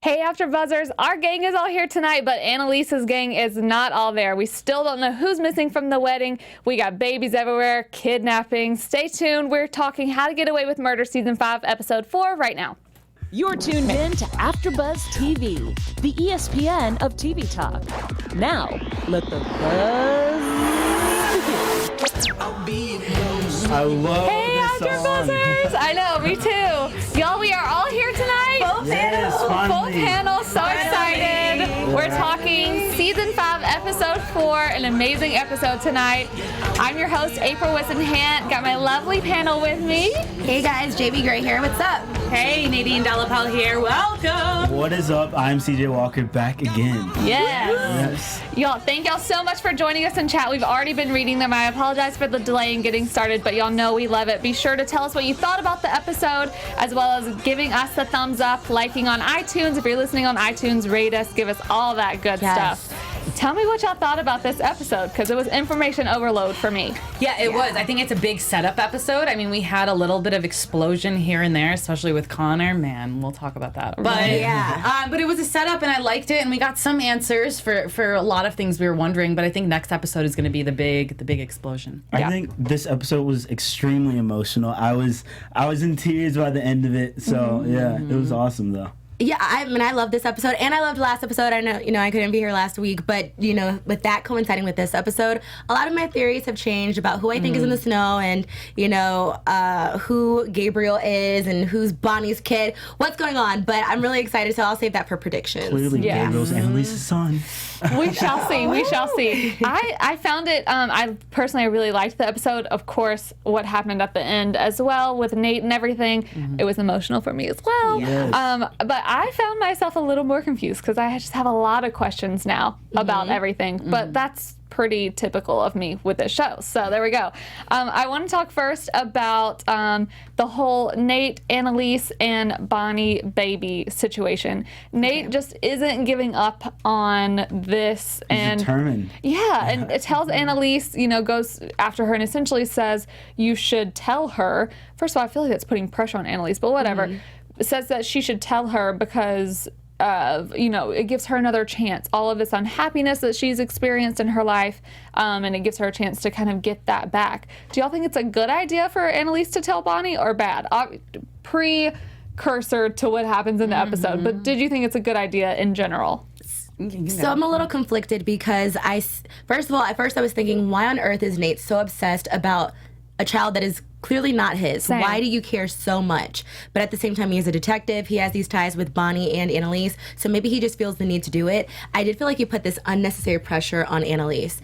Hey, AfterBuzzers, our gang is all here tonight, but Annalise's gang is not all there. We still don't know who's missing from the wedding. We got babies everywhere, kidnapping. Stay tuned. We're talking How to Get Away with Murder Season 5, Episode 4 right now. You're tuned in to AfterBuzz TV, the ESPN of TV talk. Now, let the buzz begin. I love this AfterBuzzers! I know, me too. Y'all, we are all here tonight. Full panel, so excited. We're talking Season 5, Episode 4, an amazing episode tonight. I'm your host, April Whisenhant. Got my lovely panel with me. Hey guys, Jaimi Gray here. What's up? Hey, Nadine DellaPelle here. Welcome. What is up? I'm CJ Walker back again. Yes. Y'all, thank y'all so much for joining us in chat. We've already been reading them. I apologize for the delay in getting started, but y'all know we love it. Be sure to tell us what you thought about the episode, as well as giving us the thumbs up, liking on iTunes. If you're listening on iTunes, rate us, give us all that good stuff. Tell me what y'all thought about this episode, because it was information overload for me. Yeah, it was. I think it's a big setup episode. I mean, we had a little bit of explosion here and there, especially with Connor. Man, we'll talk about that. But but it was a setup, and I liked it, and we got some answers for a lot of things we were wondering. But I think next episode is going to be the big explosion. I think this episode was extremely emotional. I was in tears by the end of it. So it was awesome though. Yeah, I mean, I love this episode, and I loved last episode. I know, I couldn't be here last week, but, with that coinciding with this episode, a lot of my theories have changed about who I think is in the snow and, who Gabriel is and who's Bonnie's kid, what's going on. But I'm really excited, so I'll save that for predictions. Clearly, Gabriel's Annalise's son. We shall see. We shall see. I found it, I personally really liked the episode. Of course, what happened at the end as well with Nate and everything, it was emotional for me as well. Yes. But I found myself a little more confused because I just have a lot of questions now about everything. But that's pretty typical of me with this show. So there we go. I want to talk first about the whole Nate, Annalise, and Bonnie baby situation. Nate just isn't giving up on this. He's determined. Yeah, and it tells Annalise, goes after her and essentially says, you should tell her. First of all, I feel like that's putting pressure on Annalise, but whatever. Says that she should tell her because it gives her another chance. All of this unhappiness that she's experienced in her life, and it gives her a chance to kind of get that back. Do y'all think it's a good idea for Annalise to tell Bonnie, or bad? Precursor to what happens in the episode, but did you think it's a good idea in general? So I'm a little conflicted because first of all, at first I was thinking, why on earth is Nate so obsessed about a child that is clearly not his? Same. Why do you care so much? But at the same time, he is a detective. He has these ties with Bonnie and Annalise, so maybe he just feels the need to do it. I did feel like he put this unnecessary pressure on Annalise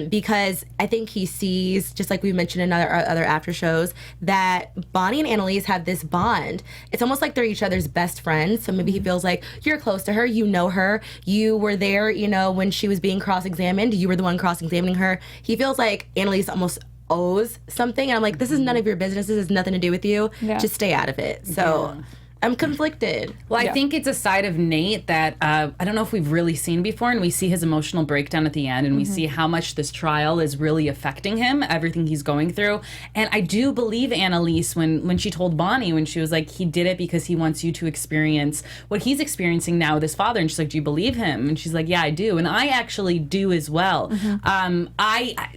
because I think he sees, just like we mentioned in other after shows, that Bonnie and Annalise have this bond. It's almost like they're each other's best friends, so maybe he feels like you're close to her, you know her, you were there, when she was being cross-examined, you were the one cross-examining her. He feels like Annalise almost owes something, and I'm like, this is none of your business, this has nothing to do with you, just stay out of it. So I'm conflicted. Well, I think it's a side of Nate that I don't know if we've really seen before, and we see his emotional breakdown at the end, and we see how much this trial is really affecting him, everything he's going through. And I do believe Annalise when she told Bonnie, when she was like, he did it because he wants you to experience what he's experiencing now with his father. And she's like, do you believe him? And she's like, yeah, I do. And I actually do as well.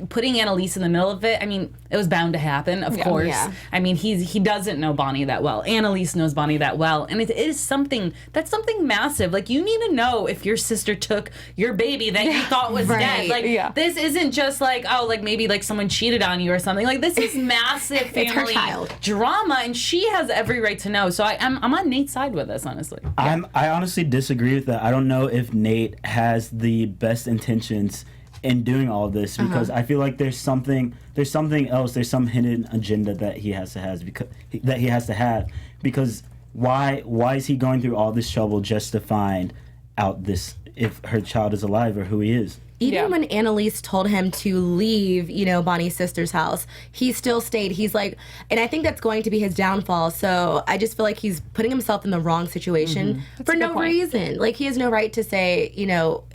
Putting Annalise in the middle of it, I mean, it was bound to happen, of course. Yeah. I mean, he doesn't know Bonnie that well. Annalise knows Bonnie that well, and it is something massive. Like, you need to know if your sister took your baby that you thought was dead. Like, this isn't just like, maybe like someone cheated on you or something. Like, this is massive family it's her child. Drama, and she has every right to know. So I'm on Nate's side with this, honestly. I honestly disagree with that. I don't know if Nate has the best intentions in doing all of this, because I feel like there's something else, there's some hidden agenda that he has to have, because why is he going through all this trouble just to find out this, if her child is alive or who he is? Even when Annalise told him to leave, Bonnie's sister's house, he still stayed. He's like, and I think that's going to be his downfall. So I just feel like he's putting himself in the wrong situation for no reason. Like, he has no right to say,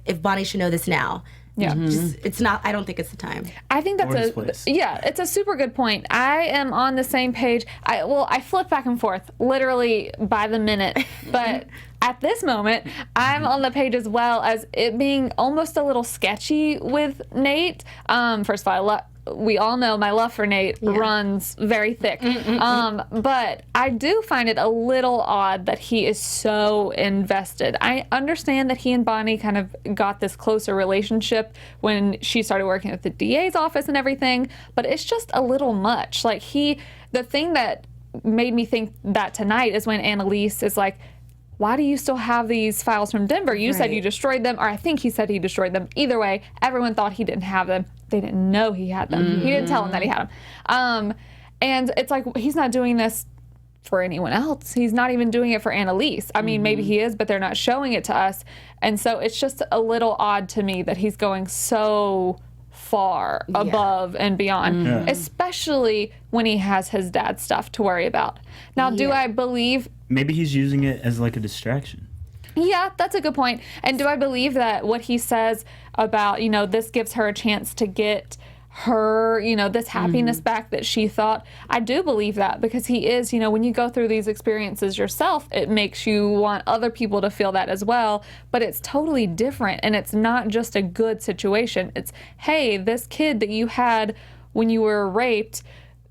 if Bonnie should know this now. Yeah. It's not. I don't think it's the time. I think Or his that's place. it's a super good point. I am on the same page. I flip back and forth literally by the minute, but at this moment, I'm on the page as well as it being almost a little sketchy with Nate. First of all, we all know my love for Nate runs very thick. But I do find it a little odd that he is so invested. I understand that he and Bonnie kind of got this closer relationship when she started working at the DA's office and everything, but it's just a little much. Like the thing that made me think that tonight is when Annalise is like, why do you still have these files from Denver? You said you destroyed them, or I think he said he destroyed them. Either way, everyone thought he didn't have them. They didn't know he had them. He didn't tell them that he had them. And it's like, he's not doing this for anyone else. He's not even doing it for Annalise. I mean, maybe he is, but they're not showing it to us. And so it's just a little odd to me that he's going so far above and beyond, especially when he has his dad's stuff to worry about. Now, do I believe... Maybe he's using it as like a distraction. Yeah, that's a good point. And do I believe that what he says about, this gives her a chance to get her, this happiness back that she thought? I do believe that, because he is, when you go through these experiences yourself, it makes you want other people to feel that as well. But it's totally different. And it's not just a good situation. It's, hey, this kid that you had when you were raped,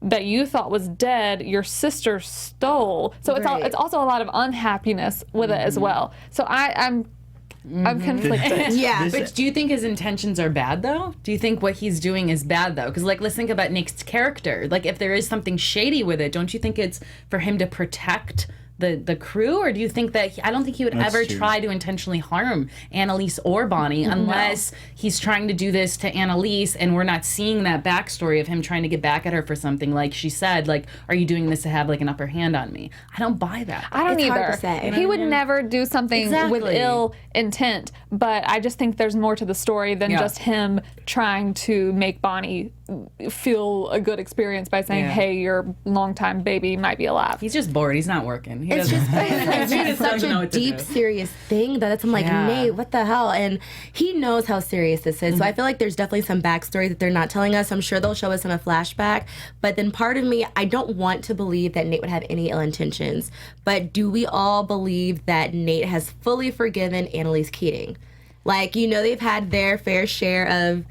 that you thought was dead, your sister stole. So it's also a lot of unhappiness with it as well. So I'm conflicted. But do you think his intentions are bad, though? Do you think what he's doing is bad, though? Because, let's think about Nick's character. Like, if there is something shady with it, don't you think it's for him to protect the crew? Or do you think that I don't think he would ever try to intentionally harm Annalise or Bonnie unless he's trying to do this to Annalise and we're not seeing that backstory of him trying to get back at her for something, like she said, like, are you doing this to have like an upper hand on me? I don't buy that. I don't either. Hard to say. He would never do something with ill intent, but I just think there's more to the story than just him trying to make Bonnie feel a good experience by saying, hey, your longtime baby might be alive. He's just bored. He's not working. It's just such a deep, serious thing that I'm like, Nate, what the hell? And he knows how serious this is. So I feel like there's definitely some backstory that they're not telling us. I'm sure they'll show us in a flashback. But then part of me, I don't want to believe that Nate would have any ill intentions. But do we all believe that Nate has fully forgiven Annalise Keating? Like, they've had their fair share of,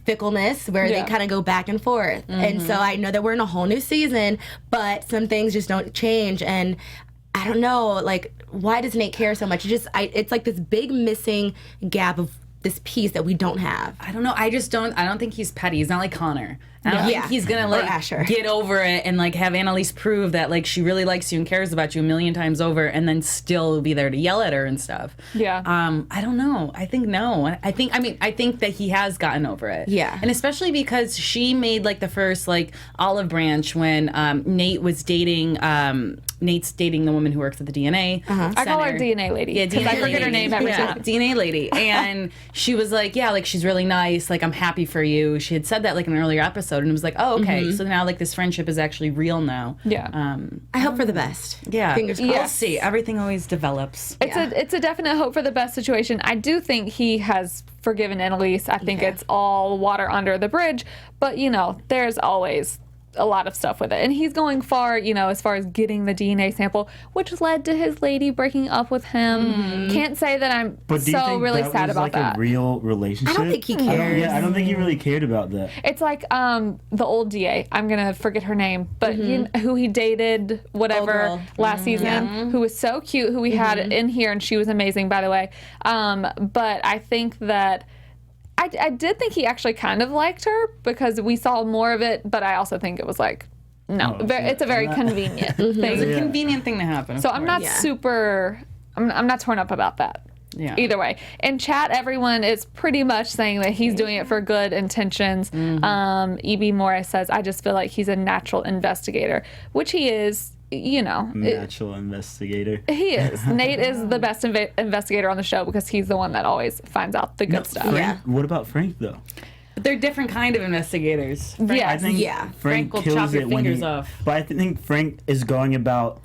fickleness where they kind of go back and forth. And so I know that we're in a whole new season, but some things just don't change. And I don't know, like, why does Nate care so much? It's like this big missing gap of this piece that we don't have. I don't know. I don't think he's petty. He's not like Connor. I don't think he's gonna get over it and like have Annalise prove that like she really likes you and cares about you a million times over, and then still be there to yell at her and stuff. Yeah. I don't know. I think no. I think that he has gotten over it. Yeah. And especially because she made like the first like olive branch when Nate was dating. Nate's dating the woman who works at the DNA. I call her DNA lady. Yeah, because I forget her name every time. DNA lady. And she was like, yeah, like she's really nice. Like, I'm happy for you. She had said that like in an earlier episode, and it was like, oh, okay. So now like this friendship is actually real now. Yeah. I hope for the best. Yeah. Fingers crossed. We'll see. Everything always develops. It's a definite hope for the best situation. I do think he has forgiven Annalise. I think it's all water under the bridge. But, there's always a lot of stuff with it. And he's going far, as far as getting the DNA sample, which led to his lady breaking up with him. Can't say that I'm really sad about that. A real relationship? I don't think he cares. I don't think he really cared about that. It's like the old DA. I'm gonna forget her name, but who he dated, whatever, last season, who was so cute, who we had in here, and she was amazing, by the way. But I think that I did think he actually kind of liked her because we saw more of it, but I also think it was like, no, it's a very convenient thing. It's a convenient thing to happen. So I'm not I'm not torn up about that. Yeah. Either way. In chat, everyone is pretty much saying that he's doing it for good intentions. E.B. Morris says, I just feel like he's a natural investigator, which he is. Natural investigator. He is. Nate is the best investigator on the show because he's the one that always finds out the good stuff. Frank, what about Frank though? But they're different kind of investigators. Yes. I think Frank will kills chop your it when fingers off. But I think Frank is going about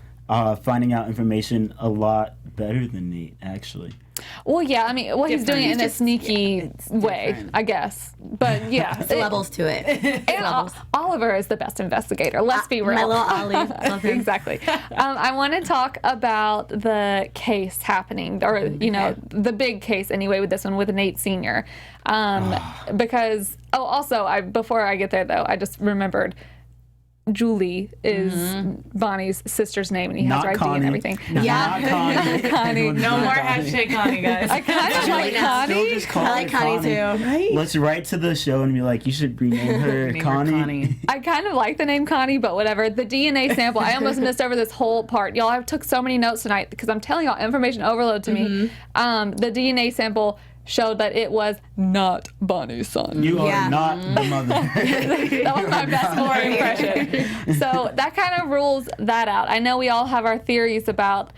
finding out information a lot better than Nate, actually. Well, yeah, I mean, he's doing it in a sneaky way, different. I guess. But yeah, There's levels to it. and Oliver is the best investigator. Let's be real. My little Ollie. Love him. Exactly. I want to talk about the case happening, or the big case anyway with this one with Nate Sr. Because also before I get there though, I just remembered Julie is Bonnie's sister's name, and he has her ID and everything. Not Connie. Connie. No more hashtag Connie, guys. I kind of like Still Connie. just call I like her Connie too. Right? Let's write to the show and be like, you should rename her Name her Connie. I kind of like the name Connie, but whatever. The DNA sample, I almost missed over this whole part. Y'all, I took so many notes tonight because I'm telling y'all, information overload to me. The DNA sample showed that it was not Bonnie's son. You Yeah. are not the mother. That was my best Lori impression. So that kind of rules that out. I know we all have our theories about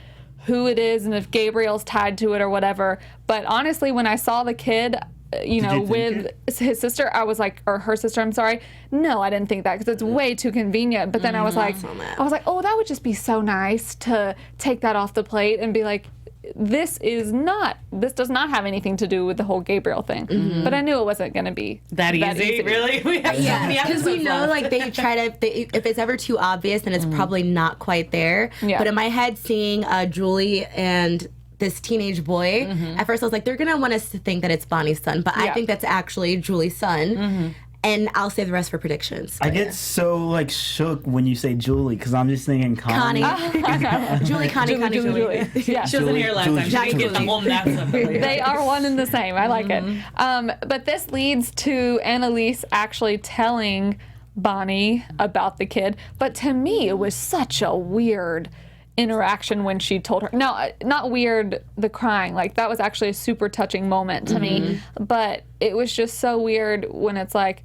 who it is and if Gabriel's tied to it or whatever. But honestly, when I saw the kid, you think with his sister, I was like, or her sister, I'm sorry. No, I didn't think that because it's way too convenient. But then I was like, oh, that would just be so nice to take that off the plate and be like, this does not have anything to do with the whole Gabriel thing. But I knew it wasn't going to be That easy? Really? We have so many Because we episodes know, left. like, they try to, if it's ever too obvious, then it's probably not quite there. Yeah. But in my head, seeing Julie and this teenage boy, at first I was like, they're going to want us to think that it's Bonnie's son, but I think that's actually Julie's son. And I'll save the rest for predictions. I get so like shook when you say Julie because I'm just thinking Connie. Julie, Connie, Julie. Yeah. She wasn't here last time. She didn't get the whole maps up. They are one and the same. I like it. But this leads to Annalise actually telling Bonnie about the kid. But to me, it was such a weird interaction when she told her. No, not weird, the crying. Like, that was actually a super touching moment to me. But it was just so weird when it's like,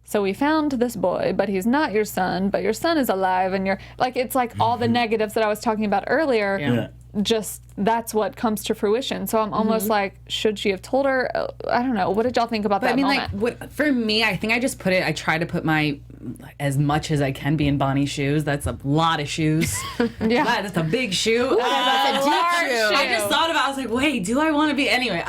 so we found this boy, but he's not your son, but your son is alive, and you're like, it's like all the negatives that I was talking about earlier. Yeah. Just that's what comes to fruition. So I'm almost like, should she have told her? I don't know. What did y'all think about that moment? For me, I think I just I try to put as much as I can be in Bonnie's shoes. That's a lot of shoes. Yeah. Wow, that's a big shoe. That's a large shoe. I just thought about it. I was like, wait, do I want to be? Anyway,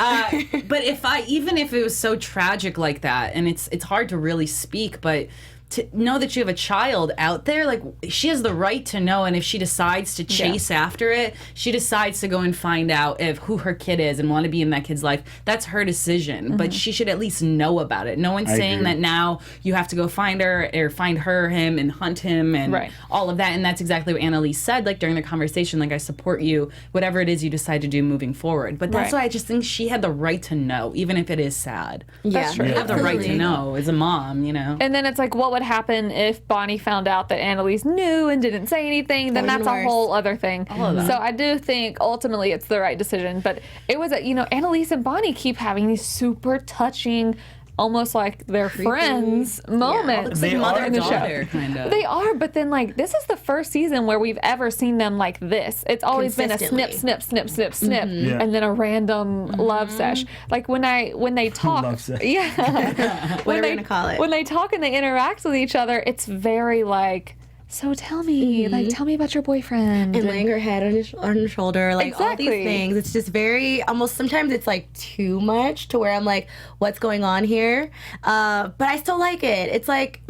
but even if it was so tragic like that, and it's hard to really speak, but to know that you have a child out there, like, she has the right to know, and if she decides to chase after it, she decides to go and find out who her kid is and want to be in that kid's life, that's her decision. But she should at least know about it. No one's saying that now you have to go find her or find him and hunt him and all of that. And that's exactly what Annalise said, like, during the conversation, like, I support you, whatever it is you decide to do moving forward. But that's why I just think she had the right to know, even if it is sad. That's true. You have the right to know as a mom, you know. And then it's like, what would happen if Bonnie found out that Annalise knew and didn't say anything? Then that's a whole other thing. So I do think ultimately it's the right decision. But it was, Annalise and Bonnie keep having these super touching, almost like they're friends moments. They mother are in the daughter, show. kind of. They are, but then like this is the first season where we've ever seen them like this. It's always been a snip, snip, snip, snip, snip, Yeah. and then a random love sesh. Like when they talk, Love sesh. yeah, Whatever you're gonna call it. When they talk and they interact with each other, it's very like, so tell me, like, tell me about your boyfriend. And laying her head on his shoulder, like all Exactly. these things. It's just very, almost sometimes it's like too much to where I'm like, what's going on here? But I still like it. It's like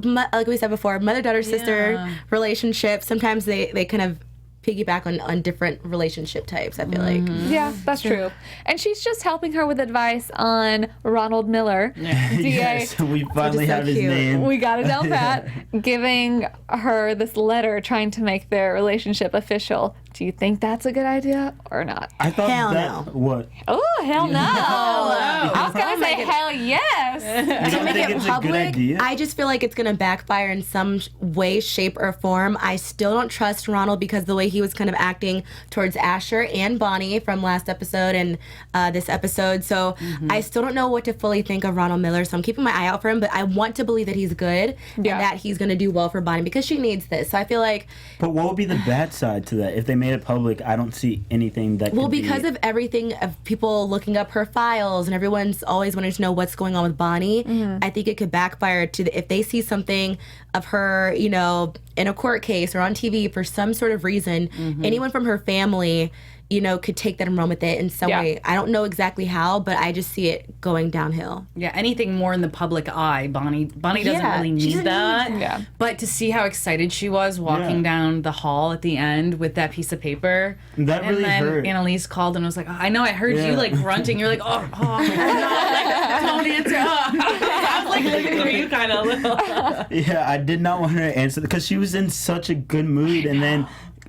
we said before, mother-daughter-sister relationship. Sometimes they kind of piggyback on different relationship types, I feel like. Yeah, that's true. And she's just helping her with advice on Ronald Miller, DA. Yes, we finally so have his cute. name. We got it down pat, giving her this letter trying to make their relationship official. Do you think that's a good idea or not? I thought Hell that no. what? Oh, hell no. I was going to say hell yes. You don't Make think it it's a good public, idea? I just feel like it's gonna backfire in some way, shape, or form. I still don't trust Ronald because the way he was kind of acting towards Asher and Bonnie from last episode and this episode. So I still don't know what to fully think of Ronald Miller. So I'm keeping my eye out for him, but I want to believe that he's good and that he's gonna do well for Bonnie because she needs this. So I feel like, But what would be the bad side to that? If they made it public, I don't see anything that well, could because be... of everything of people looking up her files and everyone's always wanting to know what's going on with Bonnie, I think it could backfire to if they see something of her, in a court case or on TV for some sort of reason, anyone from her family, could take that and run with it in some way. I don't know exactly how, but I just see it going downhill. Yeah, anything more in the public eye, Bonnie doesn't really need that. Yeah. But to see how excited she was walking down the hall at the end with that piece of paper. That really hurt. Annalise called and was like, I know, I heard you like grunting. You're like, oh no, don't answer. I was like looking for you kind of a little. Yeah, I did not want her to answer because she was in such a good mood, and then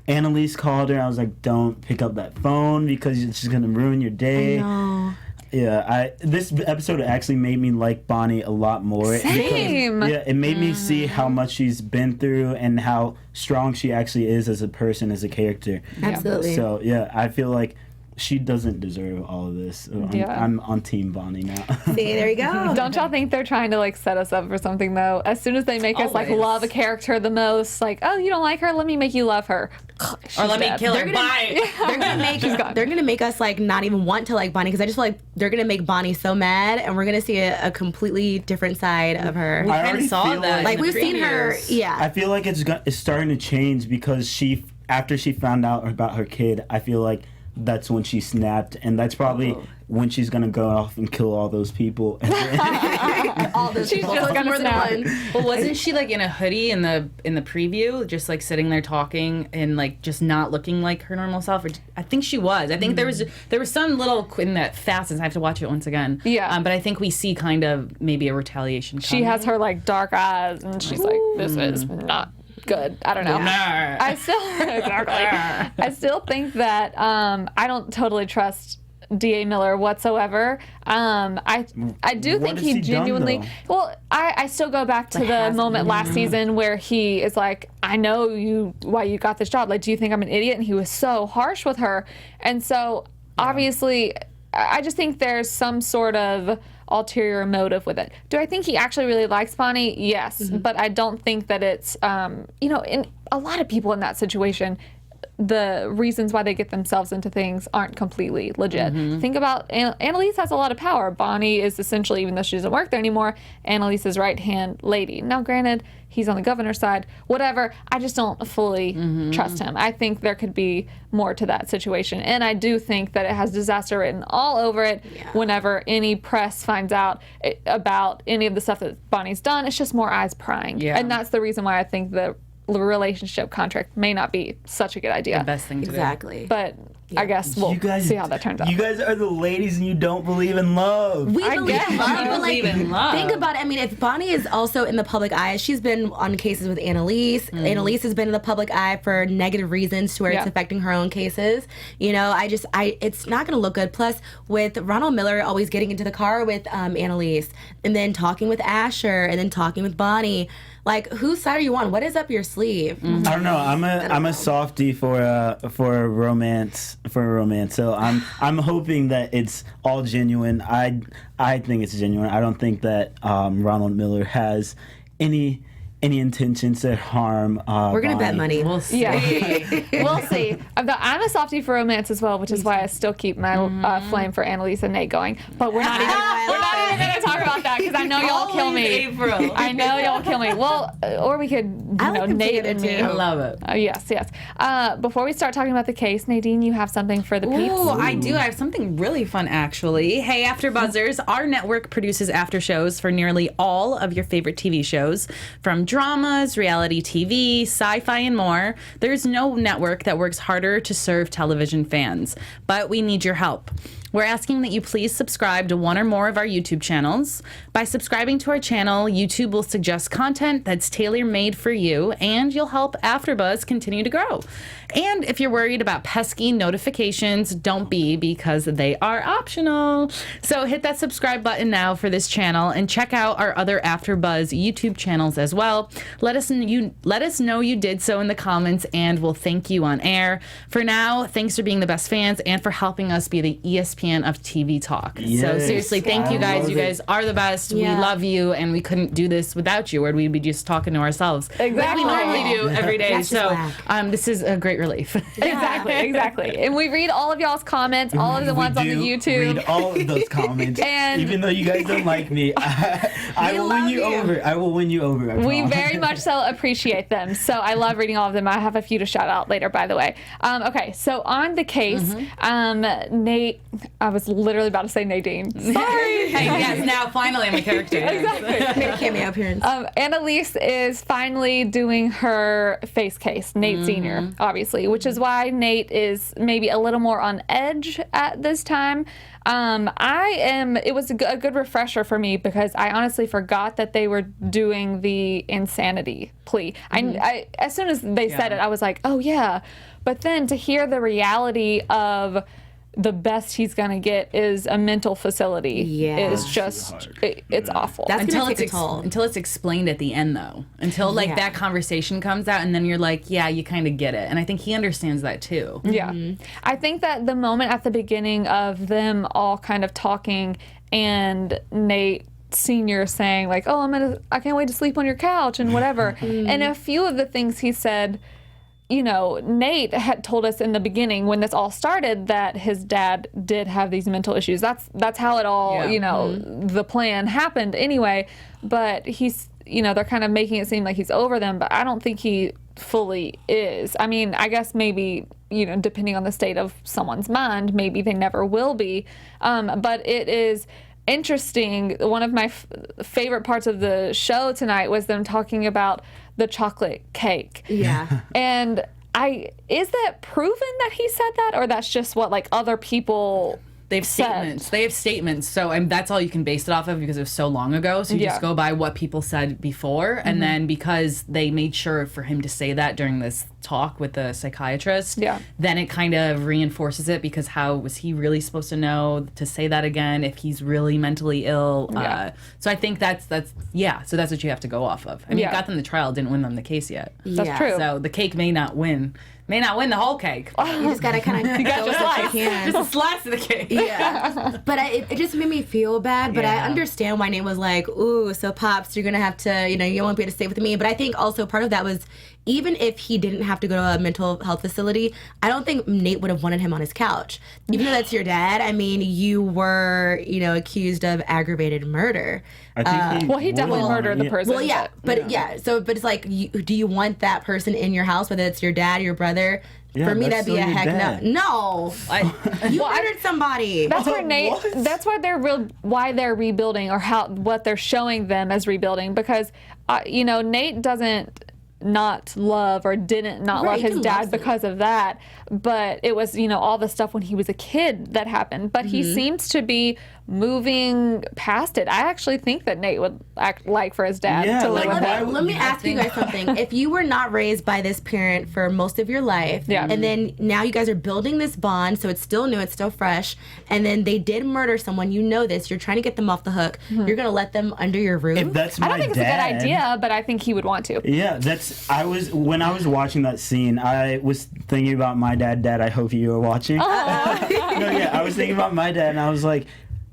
Annalise called her. I was like, "Don't pick up that phone because it's just gonna ruin your day." I know. Yeah, this episode actually made me like Bonnie a lot more. Same. Because, it made me see how much she's been through and how strong she actually is as a person, as a character. Absolutely. So I feel like she doesn't deserve all of this. I'm on Team Bonnie now. See, there you go. Don't y'all think they're trying to like set us up for something though? As soon as they make us like Always. love a character the most, like, oh, you don't like her? Let me make you love her. Or let me kill her. They're gonna make us like not even want to like Bonnie, because I just feel like they're gonna make Bonnie so mad, and we're gonna see a completely different side of her. I kind already of saw feel that. Like in the we've seen her, previews. I feel like it's starting to change because after she found out about her kid, I feel like that's when she snapped, and that's probably when she's gonna go off and kill all those people. all those She's people. just gonna More than snap. one. Well, wasn't she like in a hoodie in the preview, just like sitting there talking and like just not looking like her normal self? Or I think she was. I think there was some little in that fastens. I have to watch it once again. Yeah. But I think we see kind of maybe a retaliation. She coming. has her like dark eyes, and she's like, this is not good. I don't know. I still think that I don't totally trust D.A. Miller whatsoever. I do What think has he he done, genuinely. though? Well, I still go back to the moment last season where he is like, I know why you got this job. Like, do you think I'm an idiot? And he was so harsh with her. And so obviously, I just think there's some sort of ulterior motive with it. Do I think he actually really likes Bonnie? Yes, but I don't think that it's in a lot of people in that situation, the reasons why they get themselves into things aren't completely legit. Think about Annalise has a lot of power. Bonnie is essentially, even though she doesn't work there anymore, Annalise's right-hand lady. Now, granted, he's on the governor's side, whatever. I just don't fully trust him. I think there could be more to that situation. And I do think that it has disaster written all over it whenever any press finds out about any of the stuff that Bonnie's done. It's just more eyes prying. Yeah. And that's the reason why I think the relationship contract may not be such a good idea. the best thing to do. Exactly. But I guess we'll see how that turns out. You guys are the ladies, and you don't believe in love. We I believe guess. in love, but Believe in like, love. think about it. I mean, if Bonnie is also in the public eye, she's been on cases with Annalise. Annalise has been in the public eye for negative reasons to where it's affecting her own cases. It's not going to look good. Plus, with Ronald Miller always getting into the car with Annalise, and then talking with Asher, and then talking with Bonnie. Like, whose side are you on? What is up your sleeve? I don't know. I'm a softie for a romance. So I'm hoping that it's all genuine. I think it's genuine. I don't think that Ronald Miller has any intentions to harm. We're gonna bet Bonnie. money. We'll see. Yeah, we'll see. I'm a softie for romance as well, which is why I still keep my flame for Annalise and Nate going. But we're not even going to talk about that because I know y'all kill me. April. I know y'all kill me. Well, or we could, I like them Nate together, and me. too. I love it. Yes. Before we start talking about the case, Nadine, you have something for the peeps. Ooh, I do. I have something really fun, actually. Hey, AfterBuzzers, our network produces after shows for nearly all of your favorite TV shows, from dramas, reality TV, sci-fi, and more. There's no network that works harder to serve television fans, but we need your help. We're asking that you please subscribe to one or more of our YouTube channels. By subscribing to our channel, YouTube will suggest content that's tailor-made for you, and you'll help AfterBuzz continue to grow. And if you're worried about pesky notifications, don't be, because they are optional. So hit that subscribe button now for this channel, and check out our other AfterBuzz YouTube channels as well. Let us know you did so in the comments, and we'll thank you on air. For now, thanks for being the best fans and for helping us be the ESPN of TV talk. So Yes. seriously, thank you guys. love You guys are the best. We Yeah. love you, and we couldn't do this without you, or we'd be just talking to ourselves. Exactly. Exactly. we normally do every day. That's just So whack. this is a great relief. Exactly. And we read all of y'all's comments, all of the ones on the YouTube. Read all of those comments. And- even though you guys don't like me, I will win you over. I will win you over. I We promise. very much so appreciate them. So I love reading all of them. I have a few to shout out later, by the way. Okay, so on the case, Nate, I was literally about to say Nadine. Sorry. Hey, yes, now finally I'm a character. Exactly. Made a cameo appearance. Annalise is finally doing her face case, Nate Sr., obviously, which is why Nate is maybe a little more on edge at this time. It was a good refresher for me because I honestly forgot that they were doing the insanity plea. I as soon as they said it, I was like, oh yeah. But then to hear the reality of the best he's gonna get is a mental facility. Yeah. Is just it's awful. That's Until gonna it's take a toll. until it's explained at the end, though. Until Yeah. that conversation comes out, and then you're like, yeah, you kind of get it. And I think he understands that too. Yeah. I think that the moment at the beginning of them all kind of talking and Nate Sr. saying like, oh, I can't wait to sleep on your couch and whatever. And a few of the things he said, Nate had told us in the beginning when this all started that his dad did have these mental issues. That's how it all, the plan happened anyway. But he's, they're kind of making it seem like he's over them, but I don't think he fully is. I mean, I guess maybe, depending on the state of someone's mind, maybe they never will be. But it is interesting. One of my favorite parts of the show tonight was them talking about the chocolate cake. Yeah. And is that proven that he said that, or that's just what like other people They have statements. They have statements. So that's all you can base it off of because it was so long ago. So you just go by what people said before. And then because they made sure for him to say that during this talk with the psychiatrist, then it kind of reinforces it because how was he really supposed to know to say that again if he's really mentally ill? So I think that's so that's what you have to go off of. I mean, it got them the trial, didn't win them the case yet. That's true. So the cake may not win the whole cake. You just gotta kind of Just what you can. a slice of the cake. Yeah. But it just made me feel bad. But I understand why Nate was like, ooh, so Pops, you're going to have to, you won't be able to stay with me. But I think also part of that was even if he didn't have to go to a mental health facility, I don't think Nate would have wanted him on his couch. Even though that's your dad, I mean, you were, accused of aggravated murder. I think He definitely murdered the person. Well, yeah. But it's like, do you want that person in your house, whether it's your dad, your brother? Yeah, For me, that's that'd be a still your heck dad. no. No. You murdered somebody. That's where Nate. That's why why they're rebuilding, or what they're showing them as rebuilding, because Nate doesn't not love or didn't not love his dad because of that, but it was all the stuff when he was a kid that happened. But he seems to be moving past it. I actually think that Nate would act like for his dad to live with him. Let me ask you guys something. If you were not raised by this parent for most of your life, and then now you guys are building this bond, so it's still new, it's still fresh, and then they did murder someone, this, you're trying to get them off the hook, you're going to let them under your roof? If that's my I don't think dad, it's a good idea, but I think he would want to. Yeah, when I was watching that scene, I was thinking about my dad. Dad, I hope you were watching. I was thinking about my dad, and I was like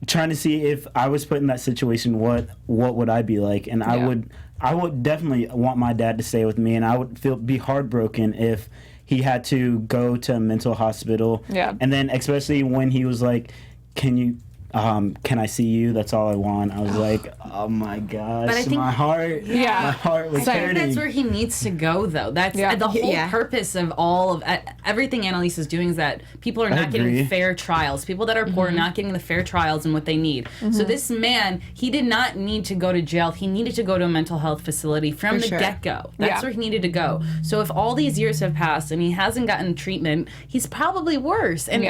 trying to see if I was put in that situation, what would I be like? And I would definitely want my dad to stay with me, and I would be heartbroken if he had to go to a mental hospital. Yeah. And then especially when he was like, can I see you? That's all I want. I was like, oh my gosh, But I think, my heart was I hurting. think that's where he needs to go, though. That's the whole purpose of all of everything Annalise is doing is that people are not getting fair trials. People that are poor are not getting the fair trials and what they need. So this man, he did not need to go to jail. He needed to go to a mental health facility from the get-go. That's where he needed to go. So if all these years have passed and he hasn't gotten treatment, he's probably worse. And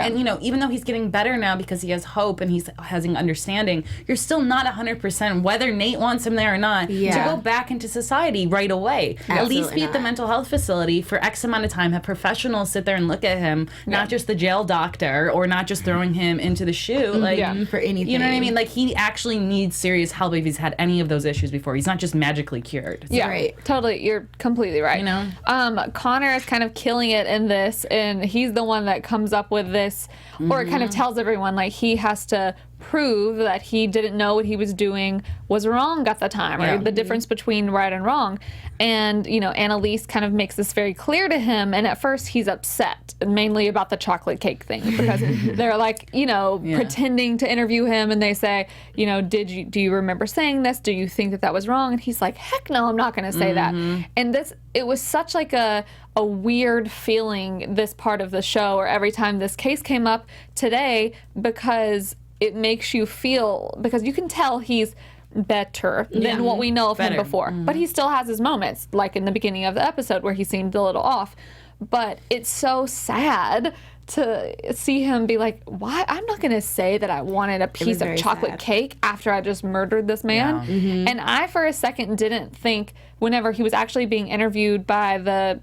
even though he's getting better now because he has hope and he's having understanding, you're still not 100% whether Nate wants him there or not to go back into society right away. At least be at the mental health facility for X amount of time, have professionals sit there and look at him, not just the jail doctor or not just throwing him into the shoe for anything. You know what I mean? Like, he actually needs serious help if he's had any of those issues before. He's not just magically cured. Totally. You're completely right. Connor is kind of killing it in this, and he's the one that comes up with this, or kind of tells everyone like he has to prove that he didn't know what he was doing was wrong at the time, or the difference between right and wrong. And, you know, Annalise kind of makes this very clear to him, and at first he's upset, mainly about the chocolate cake thing, because they're like, you know, pretending to interview him, and they say, you know, do you remember saying this? Do you think that was wrong? And he's like, heck no, I'm not going to say that. And it was such like a weird feeling, this part of the show, or every time this case came up today, because it makes you feel, because you can tell he's better than what we know of him before. But he still has his moments, like in the beginning of the episode where he seemed a little off. But it's so sad to see him be like, why? I'm not going to say that I wanted a piece of chocolate cake after I just murdered this man. And I, for a second, didn't think, whenever he was actually being interviewed by the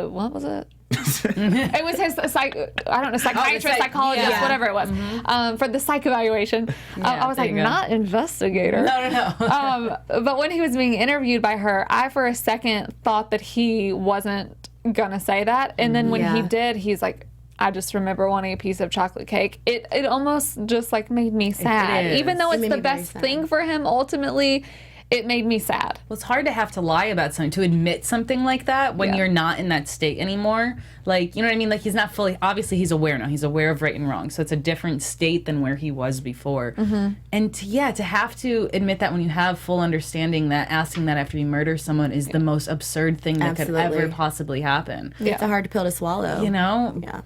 what was it? It was his psychiatrist, psychologist, whatever it was, for the psych evaluation. I was like, not investigator. No. But when he was being interviewed by her, I for a second thought that he wasn't gonna say that, and then when he did, he's like, I just remember wanting a piece of chocolate cake. It almost just like made me sad, even though it's the best thing for him ultimately. It made me sad. Well, it's hard to have to lie about something, to admit something like that when you're not in that state anymore. Like, you know what I mean? Like, he's not fully, obviously he's aware now. He's aware of right and wrong. So it's a different state than where he was before. And to have to admit that when you have full understanding, that asking that after you murder someone is the most absurd thing that could ever possibly happen. It's a hard pill to swallow. You know? Yeah.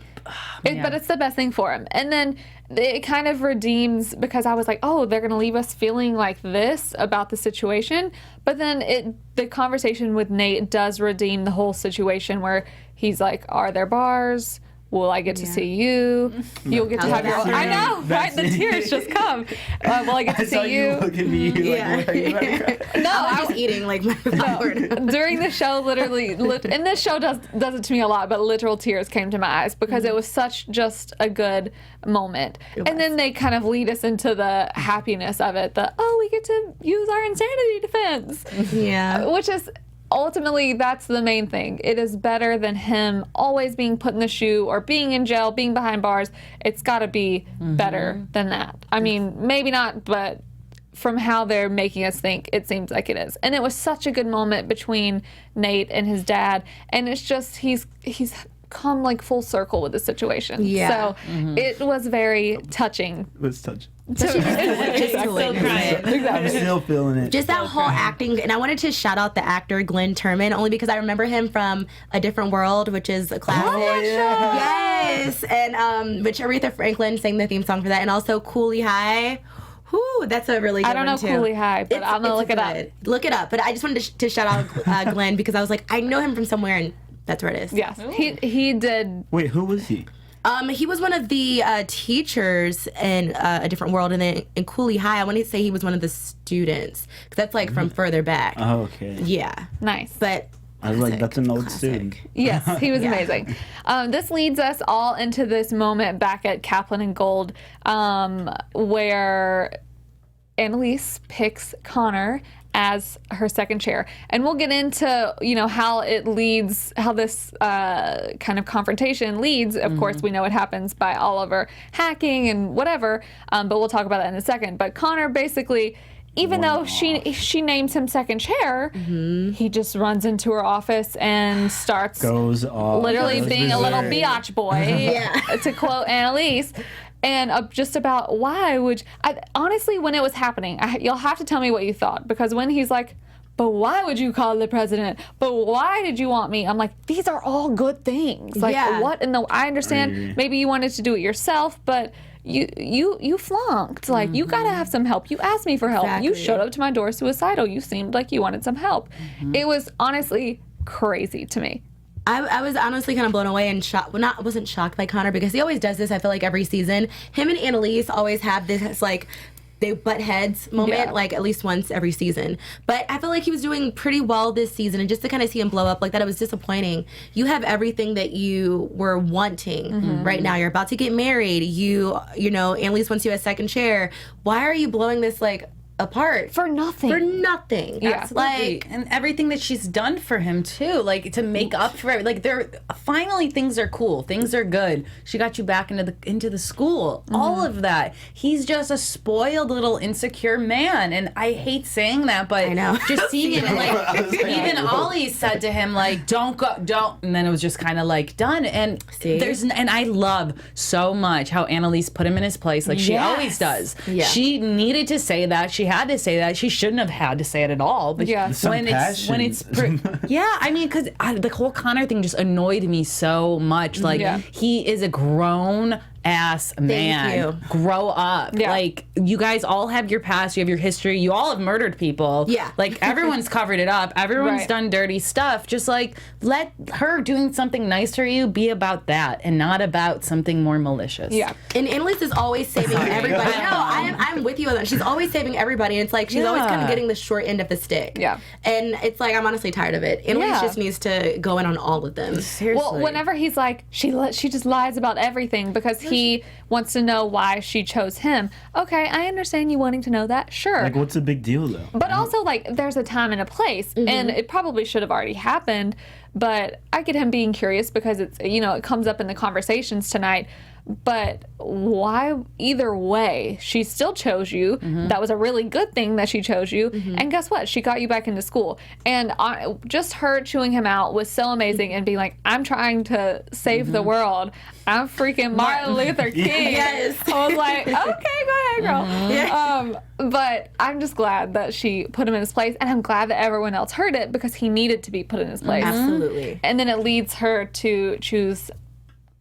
But it's the best thing for him. And then it kind of redeems, because I was like, oh, they're going to leave us feeling like this about the situation. But then the conversation with Nate does redeem the whole situation, where he's like, are there bars? Will I get to see you? You'll get to have your own. I know, right? The tears just come. Will I get to see you? Look at me. Like, what are you about to cry? No, I was eating like my popcorn. During the show, literally, and this show does it to me a lot, but literal tears came to my eyes, because it was such just a good moment. And then they kind of lead us into the happiness of it. We get to use our insanity defense. Which is, ultimately, that's the main thing. It is better than him always being put in the shoe or being in jail, being behind bars. It's got to be better than that. I mean, maybe not, but from how they're making us think, it seems like it is. And it was such a good moment between Nate and his dad. And it's just, he's come like full circle with the situation. So it was very touching. It was touching. I'm still feeling it. Just that whole acting, and I wanted to shout out the actor Glenn Turman, only because I remember him from A Different World, which is a classic. Yes, and which Aretha Franklin sang the theme song for that, and also Cooley High. Whew, that's a really good one, I don't know Cooley High, but I'm gonna look it up. Look it up. But I just wanted to shout out Glenn, because I was like, I know him from somewhere, and that's where it is. Yes, he did. Wait, who was he? He was one of the teachers in A Different World, and then in Cooley High, I want to say he was one of the students, because that's like from further back. Oh, okay. Yeah. Nice. But I was like, that's an old student. Yes, he was amazing. This leads us all into this moment back at Caplan and Gold, where Annalise picks Connor as her second chair, and we'll get into how this kind of confrontation leads. Of course, we know it happens by Oliver hacking and whatever, but we'll talk about that in a second. But Connor basically, even though she names him second chair, he just runs into her office and goes off, literally being a little biatch boy, to quote Annalise. And just about why would honestly, when it was happening, you'll have to tell me what you thought, because when he's like, but why would you call the president? But why did you want me? I'm like, these are all good things. Like, what in the? I understand. Maybe you wanted to do it yourself, but you flunked. Like, you gotta have some help. You asked me for help. Exactly. You showed up to my door suicidal. You seemed like you wanted some help. It was honestly crazy to me. I was honestly kind of blown away and shocked. Well, I wasn't shocked by Connor, because he always does this, I feel like, every season. Him and Annalise always have this, like, they butt heads moment, like, at least once every season. But I feel like he was doing pretty well this season, and just to kind of see him blow up like that, it was disappointing. You have everything that you were wanting right now. You're about to get married. You know, Annalise wants you as second chair. Why are you blowing this, like, apart For nothing. For nothing. Yeah. Absolutely. And everything that she's done for him too, like to make up for it. Like they're finally things are cool, things are good. She got you back into the school. All of that. He's just a spoiled little insecure man, and I hate saying that, but I know. just seeing it, like even Ollie said to him, like, don't go, don't, and then it was just kind of like done. And and I love so much how Annalise put him in his place, like she always does. Yeah. She needed to say that. She had to say that. She shouldn't have had to say it at all. But when it's yeah, I mean, because the whole Connor thing just annoyed me so much. Like he is a grown ass man. You. Grow up. Yeah. Like you guys all have your past, you have your history, you all have murdered people. Yeah. Like everyone's covered it up. Everyone's done dirty stuff. Just like let her doing something nice for you be about that and not about something more malicious. Yeah. And Annalise is always saving everybody. No, I'm with you on that. She's always saving everybody. And it's like she's always kind of getting the short end of the stick. Yeah. And it's like I'm honestly tired of it. Annalise just needs to go in on all of them. Seriously. Well, whenever he's like, she just lies about everything because he wants to know why she chose him. Okay, I understand you wanting to know that. Sure. Like, what's the big deal, though? But also, like, there's a time and a place, and it probably should have already happened. But I get him being curious because it's, it comes up in the conversations tonight. But why? Either way, she still chose you. That was a really good thing that she chose you. And guess what? She got you back into school. And just her chewing him out was so amazing and being like, I'm trying to save the world. I'm freaking Martin Luther King. Yes. I was like, okay, go ahead, girl. But I'm just glad that she put him in his place. And I'm glad that everyone else heard it because he needed to be put in his place. Absolutely. And then it leads her to choose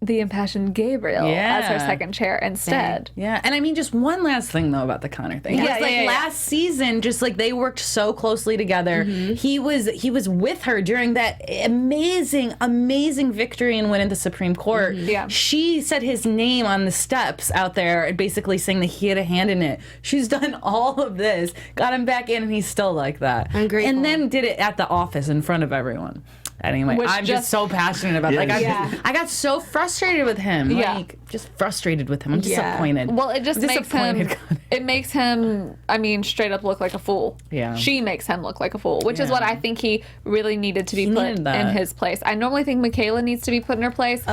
the impassioned Gabriel as her second chair instead. Yeah, and I mean, just one last thing though about the Connor thing. Yeah, Last season, just like they worked so closely together. He was with her during that amazing victory and win at the Supreme Court. Yeah. She said his name on the steps out there, basically saying that he had a hand in it. She's done all of this, got him back in, and he's still like that. I'm grateful. And then did it at the office in front of everyone. Anyway, I'm just so passionate about it. I got so frustrated with him. Like, just frustrated with him. I'm disappointed. Well, it just makes him, I mean, straight up look like a fool. Yeah. She makes him look like a fool, which is what I think he really needed to be put in his place. I normally think Michaela needs to be put in her place,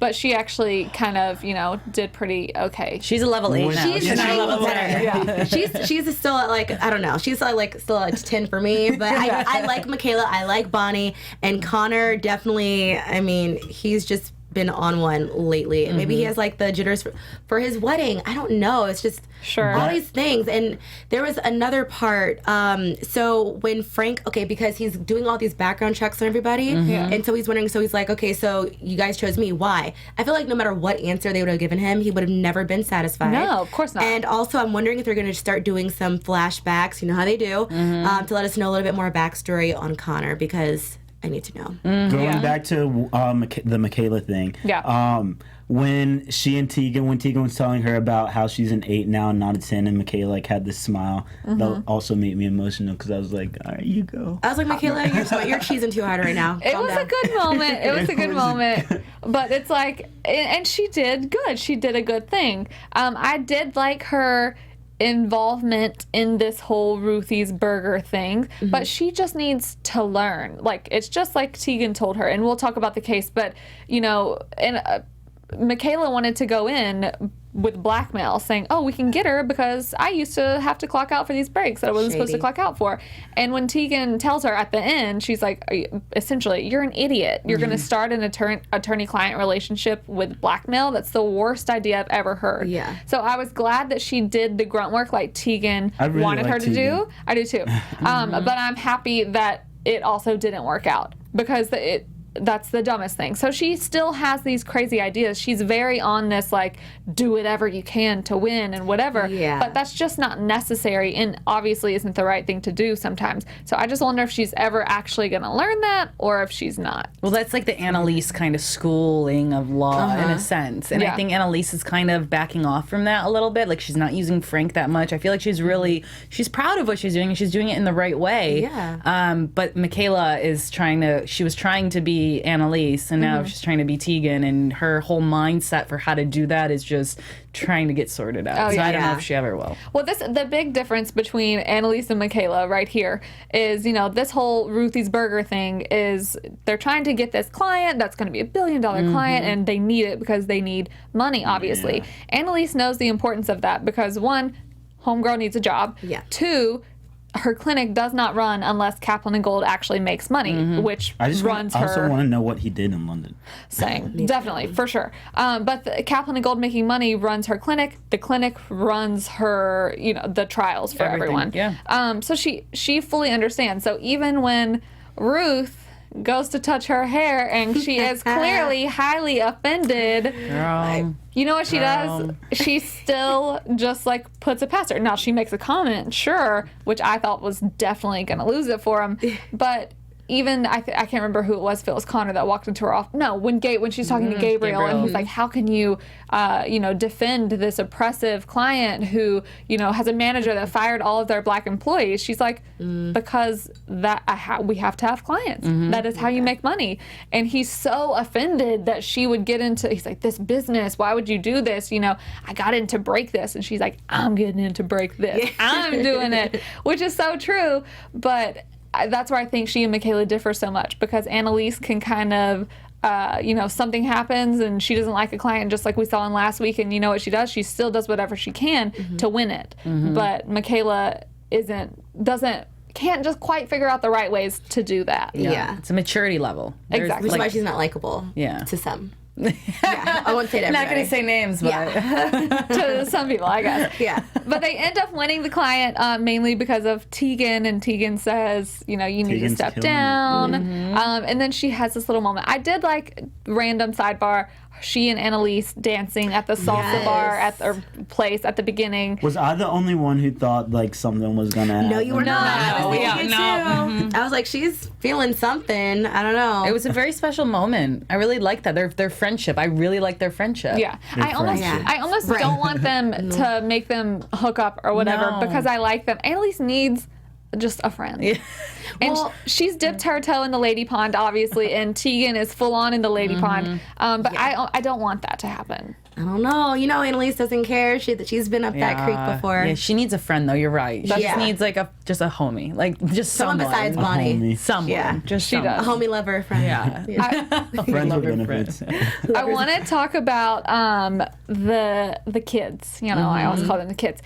but she actually kind of, did pretty okay. She's a level 8 now. She's not a level 10. Yeah. She's still at like, I don't know. She's still at 10 for me, but I like Michaela. I like Bonnie. And Connor definitely, I mean, he's just been on one lately. Maybe he has like the jitters for his wedding. I don't know. It's just all these things. And there was another part. So when Frank, because he's doing all these background checks on everybody, and so he's wondering. So he's like, okay, so you guys chose me. Why? I feel like no matter what answer they would have given him, he would have never been satisfied. No, of course not. And also, I'm wondering if they're going to start doing some flashbacks. You know how they do, to let us know a little bit more backstory on Connor because I need to know. Going back to the Michaela thing. Yeah. When Tegan was telling her about how she's an 8 now and not a 10, and Michaela like had this smile, that also made me emotional because I was like, all right, you go. I was like, Michaela, you're cheesing too hard right now. It was a good moment. It was a good moment. But it's like, and she did good. She did a good thing. I did like her involvement in this whole Ruthie's Burger thing, but she just needs to learn. Like, it's just like Tegan told her, and we'll talk about the case, but, Michaela wanted to go in with blackmail, saying, oh, we can get her because I used to have to clock out for these breaks that I wasn't supposed to clock out for. And when Tegan tells her at the end, she's like, essentially, you're an idiot. You're going to start an attorney-client relationship with blackmail. That's the worst idea I've ever heard. Yeah. So I was glad that she did the grunt work like Tegan wanted her to do. I do too. But I'm happy that it also didn't work out because that's the dumbest thing. So she still has these crazy ideas. She's very on this, like, do whatever you can to win and whatever. Yeah. But that's just not necessary and obviously isn't the right thing to do sometimes. So I just wonder if she's ever actually going to learn that or if she's not. Well, that's like the Annalise kind of schooling of law in a sense. And I think Annalise is kind of backing off from that a little bit. Like, she's not using Frank that much. I feel like she's proud of what she's doing and she's doing it in the right way. Yeah. But Michaela is she was trying to be be Annalise, and now she's trying to be Tegan, and her whole mindset for how to do that is just trying to get sorted out. Oh, so yeah. I don't know if she ever will. Well, the big difference between Annalise and Michaela right here is, this whole Ruthie's Burger thing is they're trying to get this client that's going to be $1 billion client, and they need it because they need money, obviously. Yeah. Annalise knows the importance of that because, one, homegirl needs a job. Yeah. Two, her clinic does not run unless Caplan and Gold actually makes money, which I runs also her. want to know what he did in London. Same, definitely, for sure. But the Caplan and Gold making money runs her clinic. The clinic runs her, the trials for Everything, everyone. yeah. So she fully understands. So even when Ruth goes to touch her hair and she is clearly highly offended, Girl. you know what she does? She still just puts it past her. Now she makes a comment, sure, which I thought was definitely going to lose it for him. But even I can't remember who it was. If it was Connor that walked into her office. No, when she's talking to Gabriel, and he's like, "How can you, defend this oppressive client who, has a manager that fired all of their black employees?" She's like, "Because we have to have clients. That is how you make money." And he's so offended that she would get into. He's like, "This business. Why would you do this? I got in to break this." And she's like, "I'm getting in to break this. I'm doing it," which is so true, but. That's where I think she and Michaela differ so much, because Annalise can kind of, something happens and she doesn't like a client, just like we saw in last week, and you know what she does? She still does whatever she can to win it. But Michaela can't just quite figure out the right ways to do that. Yeah. It's a maturity level. Exactly. Which is why she's not likable. Yeah. To some. Yeah, I won't say that. Not going to say names, but To some people, I guess. Yeah. But they end up winning the client mainly because of Tegan, and Tegan says, you need to Tegan's step killing it. down. And then she has this little moment. I did like, random sidebar, she and Annalise dancing at the salsa bar at their place at the beginning. Was I the only one who thought something was gonna happen? No, you were not. I was thinking it no. too. I was like, she's feeling something. I don't know. it was a very special moment. I really liked that. Their friendship. I really like their friendship. Yeah, They're I almost, friends. I almost Right. don't want them to make them hook up or whatever, No. because I like them. Annalise needs just a friend. Yeah. And Well- she's dipped her toe in the lady pond, obviously, and Tegan is full on in the lady pond. But I don't want that to happen. I don't know. Annalise doesn't care. She's been up that creek before. Yeah, she needs a friend though. You're right. She Yeah. just needs just a homie, just Someone besides Bonnie. homie. Someone. Yeah. Just She someone. does. A homie lover friend. Yeah. Friends with Love her benefits. I want to talk about the kids. I always call them the kids.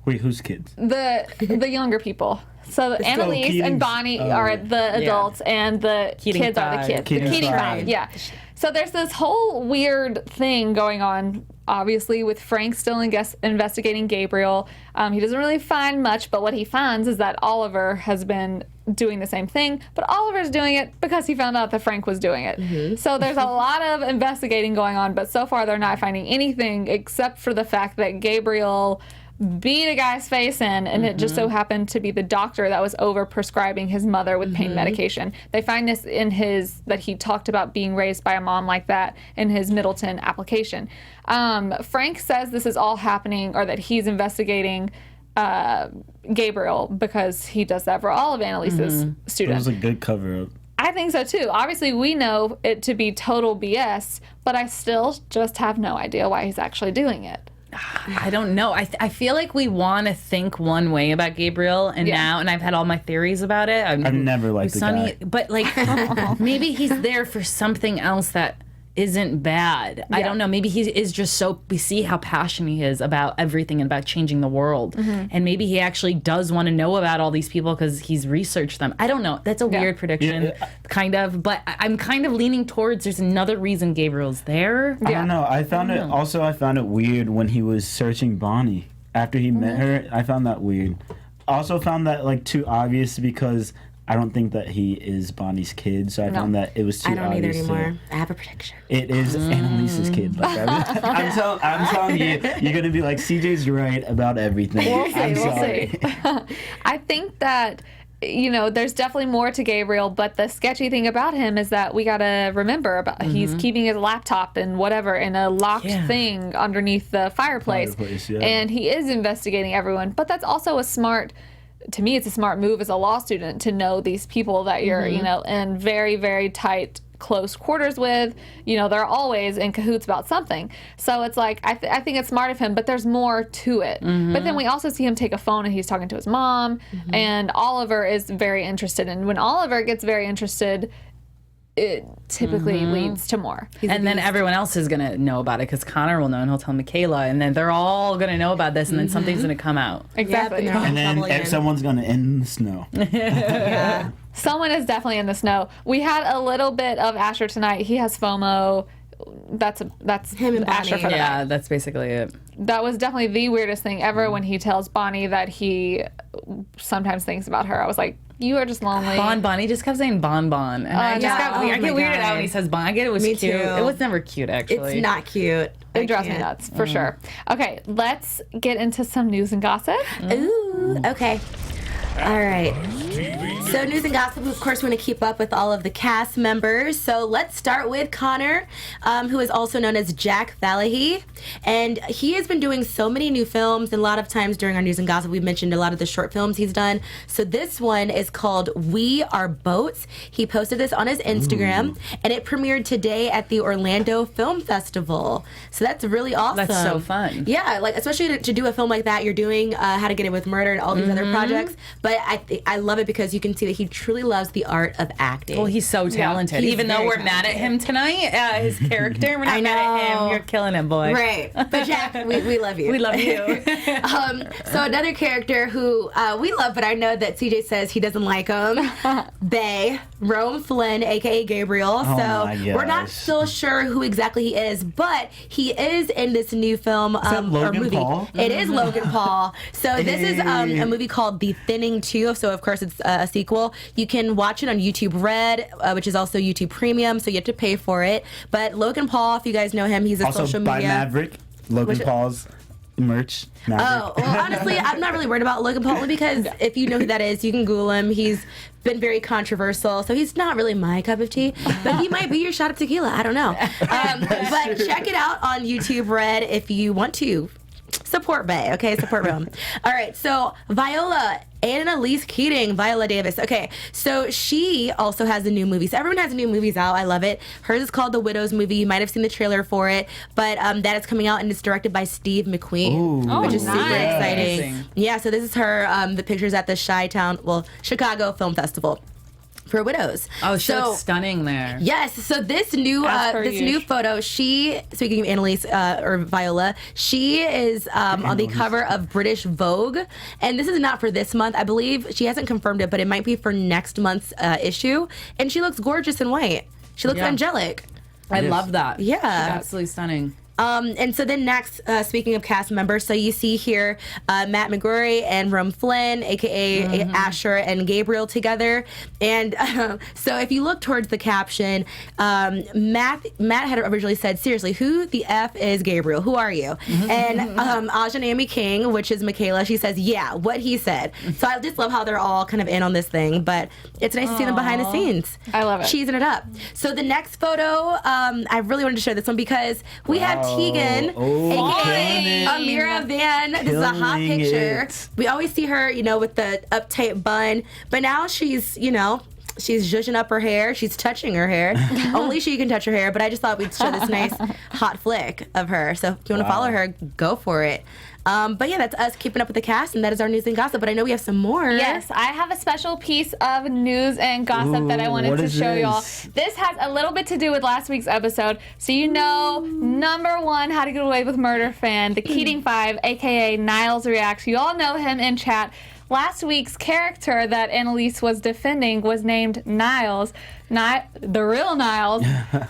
Wait, whose kids? The younger people. So Annalise Keating's- and Bonnie are the adults, and the Keating kids are the five. kids. Keating The Keating five. five, yeah. So there's this whole weird thing going on, obviously, with Frank still investigating Gabriel. He doesn't really find much, but what he finds is that Oliver has been doing the same thing, but Oliver's doing it because he found out that Frank was doing it. So there's a lot of investigating going on, but so far they're not finding anything except for the fact that Gabriel beat a guy's face in, and it just so happened to be the doctor that was over prescribing his mother with pain medication. They find this in that he talked about being raised by a mom like that in his Middleton application. Frank says this is all happening, or that he's investigating Gabriel because he does that for all of Annalise's It students. was a good cover up. I think so too. Obviously, we know it to be total BS, but I still just have no idea why he's actually doing it. I don't know. I feel like we want to think one way about Gabriel, and Yeah. I've had all my theories about it. I've never liked the guy. But maybe he's there for something else that isn't bad. I don't know. Maybe he is just we see how passionate he is about everything and about changing the world. And maybe he actually does want to know about all these people because he's researched them. I don't know. That's a weird prediction, kind of. But I'm kind of leaning towards there's another reason Gabriel's there. I don't know. I found it weird when he was searching Bonnie after he met her. I found that weird. Also found that too obvious because I don't think that he is Bonnie's kid, so I found that it was too I don't obvious. either anymore. I have a prediction. It is Annalise's kid. But I'm telling you, you're gonna be like, CJ's right about everything. We'll see. I'm We'll sorry. see. I think that there's definitely more to Gabriel, but the sketchy thing about him is that we gotta remember about he's keeping his laptop and whatever in a locked thing underneath the fireplace, Yeah. and he is investigating everyone. But that's also to me, it's a smart move as a law student to know these people that you're, in very, very tight close quarters with. You know, they're always in cahoots about something. So it's like, I think it's smart of him, but there's more to it. But then we also see him take a phone and he's talking to his mom, and Oliver is very interested. And when Oliver gets very interested, it typically leads to more. And then everyone else is going to know about it because Connor will know and he'll tell Michaela, and then they're all going to know about this, and then something's going to come out. Exactly. Yep, And then someone's gonna end in the snow. Yeah. Someone is definitely in the snow. We had a little bit of Asher tonight. He has FOMO. That's Him and Asher Bonnie. for the Yeah, night. that's basically it. That was definitely the weirdest thing ever when he tells Bonnie that he sometimes thinks about her. I was like, you are just lonely. Bon. He just kept saying Bon. And I just got weird. I Oh get my weirded God. out when he says Bon. I get it was Me cute. too. It was never cute, actually. It's not cute. It drives me nuts, for sure. Okay, let's get into some news and gossip. Ooh, okay. All right. So news and gossip, of course, we want to keep up with all of the cast members. So let's start with Connor, who is also known as Jack Falahy. And he has been doing so many new films, and a lot of times during our news and gossip, we mentioned a lot of the short films he's done. So this one is called We Are Boats. He posted this on his Instagram, and it premiered today at the Orlando Film Festival. So that's really awesome. That's so fun. Yeah, like especially to do a film like that, you're doing How to Get Away with Murder and all these other projects. But I love it because you can see that he truly loves the art of acting. Well, he's so talented. he's Even though very we're mad at him tonight, his character, we're not I mad at him. know. You're killing it, boy. Right. But Jack, we love you. We love you. So another character who we love, but I know that CJ says he doesn't like him, Bay, Rome Flynn, a.k.a. Gabriel. Oh So my we're not gosh. still sure who exactly he is, but he is in this new film that or Logan movie. Paul? It is Logan Paul. So this is Hey. a movie called The Thinning 2. So of course it's a sequel. You can watch it on YouTube Red, which is also YouTube Premium, so you have to pay for it. But Logan Paul, if you guys know him, he's a Also social by media. Maverick, Logan Paul's merch. Maverick. Oh, well, honestly, I'm not really worried about Logan Paul only because if you know who that is, you can Google him. He's been very controversial, so he's not really my cup of tea, but he might be your shot of tequila. I don't know. But check it out on YouTube Red if you want to. Support Bay, okay? Support Rome. All right, so Viola Annalise Keating, Viola Davis. Okay, so she also has a new movie. So everyone has new movies out. I love it. Hers is called The Widow's Movie. You might have seen the trailer for it, but that is coming out and it's directed by Steve McQueen, Ooh. which is super nice. exciting. Amazing. Yeah, so this is her. The pictures at the Chicago Film Festival for Widows. Oh, she So- looks stunning there. Yes, so this new As per new usual. photo, speaking of Annalise or Viola, she is on the cover of British Vogue, and this is not for this month. I believe she hasn't confirmed it, but it might be for next month's issue. And she looks gorgeous in white. She looks Yeah. angelic. I Yes. love that. Yeah. She's absolutely stunning. And so then next, speaking of cast members, so you see here Matt McGrory and Rome Flynn, a.k.a. Asher and Gabriel together. And so if you look towards the caption, Matt had originally said, seriously, who the F is Gabriel? Who are you? And Ajanami King, which is Michaela, she says, yeah, what he said. So I just love how they're all kind of in on this thing, but it's nice to see them behind the scenes. I love it. Cheesing it up. So the next photo, I really wanted to share this one because we have Tegan, Oh, aka killing it. Amira Van. This is a hot Killing picture. it. We always see her, with the uptight bun, but now she's, she's zhuzhing up her hair. She's touching her hair. Only she can touch her hair, but I just thought we'd show this nice hot flick of her. So if you want to follow her, go for it. But yeah, that's us keeping up with the cast, and that is our news and gossip. But I know we have some more. Yes, I have a special piece of news and gossip that I Ooh, wanted what to is show y'all. this? This has a little bit to do with last week's episode. So number one How to Get Away with Murder fan, the Keating 5, aka Niles Reacts. You all know him in chat. Last week's character that Annalise was defending was named Niles. The real Niles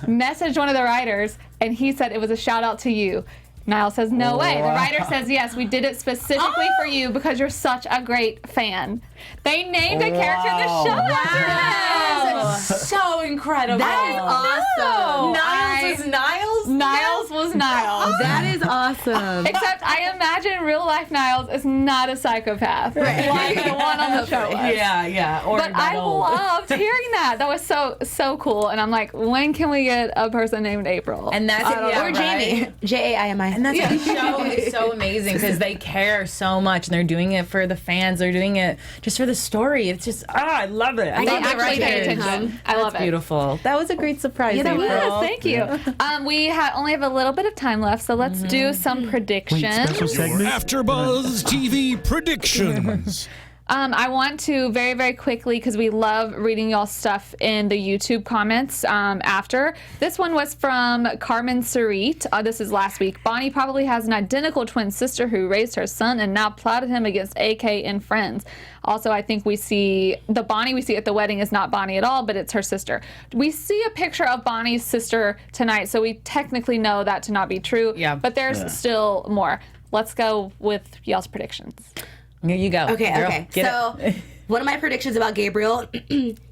messaged one of the writers, and he said it was a shout out to you. Niall says, no way. The writer says, yes, we did it specifically for you because you're such a great fan. They named a character in the show after him. So incredible. That is awesome. Niles was Niles? Niles was Niles. That is awesome. Except I imagine real life Niles is not a psychopath like the one on the show was. Yeah. Or But I old. loved hearing that. That was so cool. And I'm like, when can we get a person named April? And that's Or Jaimi. Jaimi. And that's the show is so amazing because they care so much and they're doing it for the fans. They're doing it just just for the story. It's just, I love it. They actually pay attention. I love it. Beautiful. That was a great surprise, April. Yes, thank you. We only have a little bit of time left, so let's do some predictions. Special segment? AfterBuzz TV predictions. I want to very, very quickly, because we love reading y'all's stuff in the YouTube comments after. This one was from Carmen Sarit. This is last week. Bonnie probably has an identical twin sister who raised her son and now plotted him against AK and friends. Also, I think we see the Bonnie we see at the wedding is not Bonnie at all, but it's her sister. We see a picture of Bonnie's sister tonight, so we technically know that to not be true. Yeah. But there's still more. Let's go with y'all's predictions. Here you go. Okay, girl. okay. Get So, it. one of my predictions about Gabriel,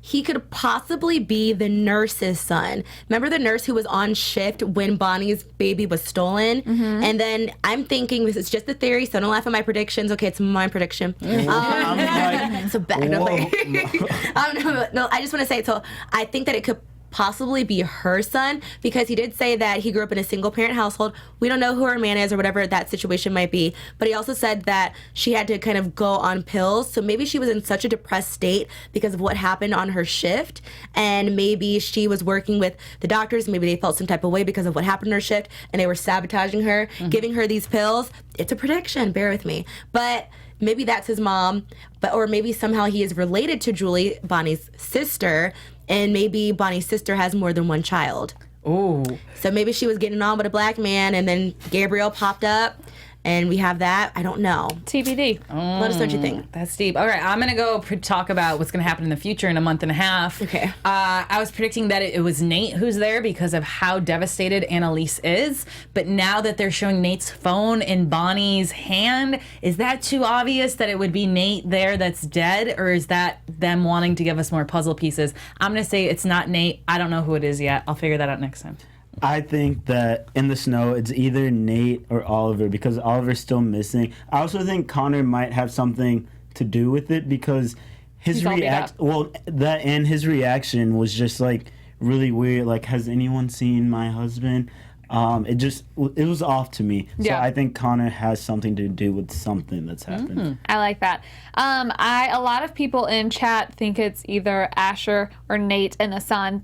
he could possibly be the nurse's son. Remember the nurse who was on shift when Bonnie's baby was stolen? And then I'm thinking, this is just a theory, so don't laugh at my predictions. Okay, it's my prediction. So bad. No, I just want to say, so I think that it could possibly be her son, because he did say that he grew up in a single parent household. We don't know who her man is or whatever that situation might be, but he also said that she had to kind of go on pills, so maybe she was in such a depressed state because of what happened on her shift, and maybe she was working with the doctors, maybe they felt some type of way because of what happened on her shift and they were sabotaging her, giving her these pills. It's a prediction, bear with me, but maybe that's his mom, or maybe somehow he is related to Julie, Bonnie's sister, and maybe Bonnie's sister has more than one child. Ooh. So maybe she was getting on with a black man, and then Gabriel popped up, and we have that. I don't know. TBD. Let us know what you think. That's deep. All right, I'm going to go talk about what's going to happen in the future in a month and a half. Okay. I was predicting that it was Nate who's there because of how devastated Annalise is. But now that they're showing Nate's phone in Bonnie's hand, is that too obvious that it would be Nate there that's dead? Or is that them wanting to give us more puzzle pieces? I'm going to say it's not Nate. I don't know who it is yet. I'll figure that out next time. I think that in the snow, it's either Nate or Oliver, because Oliver's still missing. I also think Connor might have something to do with it, because his his reaction was just like really weird. Like, has anyone seen my husband? It was off to me. So Yeah. I think Connor has something to do with something that's happened. I like that. A lot of people in chat think it's either Asher or Nate in the snow.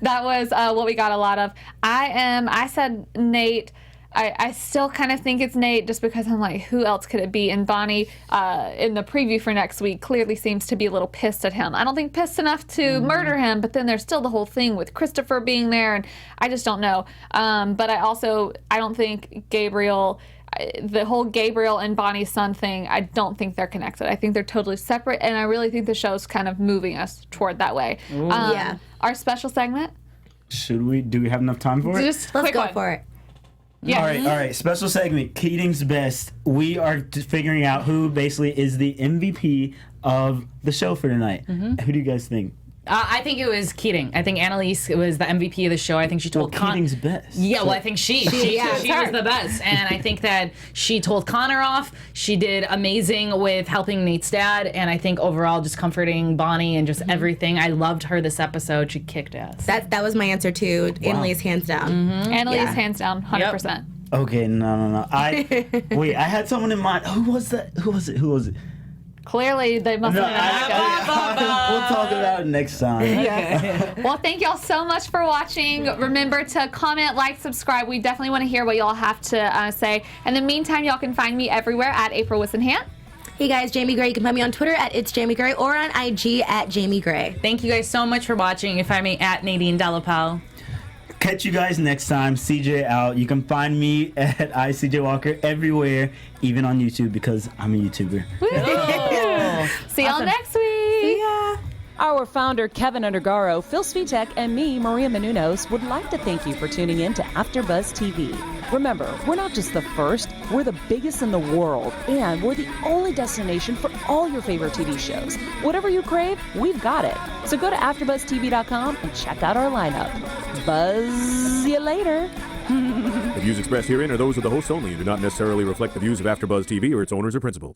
That was what we got a lot of. I said Nate. I still kind of think it's Nate, just because I'm like, who else could it be? And Bonnie, in the preview for next week, clearly seems to be a little pissed at him. I don't think pissed enough to murder him, but then there's still the whole thing with Christopher being there, and I just don't know. But I don't think Gabriel, the whole Gabriel and Bonnie's son thing, I don't think they're connected. I think they're totally separate, and I really think the show's kind of moving us toward that way. Yeah. Our special segment? Do we have enough time for it? Just Let's quick go one. for it. Yeah. All right. Special segment, Keating's Best. We are figuring out who basically is the MVP of the show for tonight. Who do you guys think? I think it was Keating. I think Annalise was the MVP of the show. I think she told Keating's best. Yeah, well, I think she was the best. And I think that she told Connor off. She did amazing with helping Nate's dad. And I think overall just comforting Bonnie and just everything. I loved her this episode. She kicked ass. That was my answer too. Annalise, hands down. Annalise, hands down, 100%. Okay, no. I had someone in mind. Who was that? Who was it? Clearly, they must have been We'll talk about it next time. Well, thank y'all so much for watching. Remember to comment, like, subscribe. We definitely want to hear what y'all have to say. In the meantime, y'all can find me everywhere at April Whisenhant. Hey guys, Jaimi Gray. You can find me on Twitter at It's Jaimi Gray or on IG at Jaimi Gray. Thank you guys so much for watching. You can find me at Nadine DellaPelle. Catch you guys next time. CJ out. You can find me at ICJ Walker everywhere, even on YouTube, because I'm a YouTuber. See y'all next week. Our founder, Kevin Undergaro, Phil Svitek, and me, Maria Menounos, would like to thank you for tuning in to AfterBuzz TV. Remember, we're not just the first, we're the biggest in the world, and we're the only destination for all your favorite TV shows. Whatever you crave, we've got it. So go to AfterBuzzTV.com and check out our lineup. Buzz you later. The views expressed herein are those of the hosts only and do not necessarily reflect the views of AfterBuzz TV or its owners or principals.